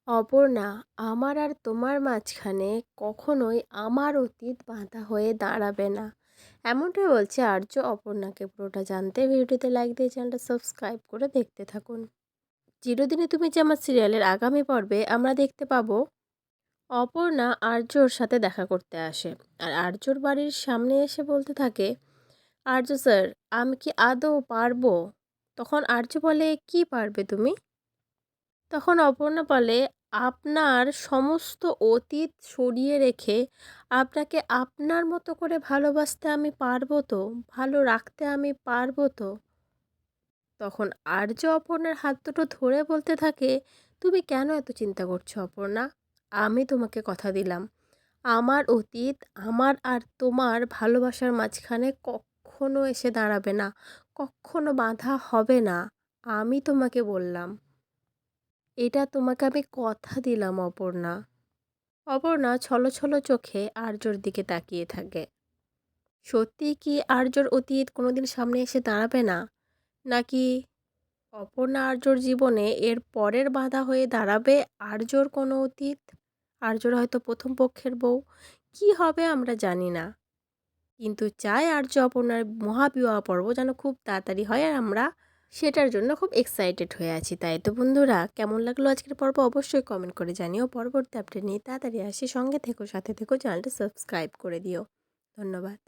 অপর্ণা, আমার আর তোমার মাঝখানে কখনোই আমার অতীত বাঁধা হয়ে দাঁড়াবে না, এমনটাই বলছে আর্য অপর্ণাকে। পুরোটা জানতে ভিডিওটিতে লাইক দিয়ে চ্যানেলটা সাবস্ক্রাইব করে দেখতে থাকুন। চিরদিনই তুমি যে আমার সিরিয়ালের আগামী পর্বে আমরা দেখতে পাবো অপর্ণা আর্যর সাথে দেখা করতে আসে, আর আর্যর বাড়ির সামনে এসে বলতে থাকে, আর্য স্যার, আমি কি আদৌ পারবো? তখন আর্য বলে, কি পারবে তুমি? তখন অপর্ণা বলে, আপনার সমস্ত অতীত সরিয়ে রেখে আপনাকে আপনার মতো করে ভালোবাসতে আমি পারবো তো, ভালো রাখতে আমি পারবো তো। তখন আর্য অপর্ণার হাত দুটো ধরে বলতে থাকে, তুমি কেন এত চিন্তা করছো অপর্ণা? আমি তোমাকে কথা দিলাম, আমার অতীত আমার আর তোমার ভালোবাসার মাঝখানে কখনো এসে দাঁড়াবে না, কখনো বাধা হবে না। আমি তোমাকে বললাম, এটা তোমাকে আমি কথা দিলাম অপর্ণা। অপর্ণা ছলো চোখে আর্যর দিকে তাকিয়ে থাকে। সত্যি কি আর্যর অতীত কোনোদিন সামনে এসে দাঁড়াবে না, নাকি অপর্ণা আর্যর জীবনে এর পরের বাধা হয়ে দাঁড়াবে আর্যর কোনো অতীত? আর্যর হয়তো প্রথম পক্ষের বউ। কি হবে আমরা জানি না, কিন্তু চাই আর্য অপর্ণার মহাবিবাহ পর্ব যেন খুব তাড়াতাড়ি হয়, আর আমরা সেটার জন্য খুব এক্সাইটেড হয়ে আছি। তাই তো বন্ধুরা, কেমন লাগলো আজকের পর্ব অবশ্যই কমেন্ট করে জানিও। পরবর্তী আপডেট নিয়ে তাড়াতাড়ি আসি, সঙ্গে থেকো, সাথে থেকো, চ্যানেলটা সাবস্ক্রাইব করে দিও। ধন্যবাদ।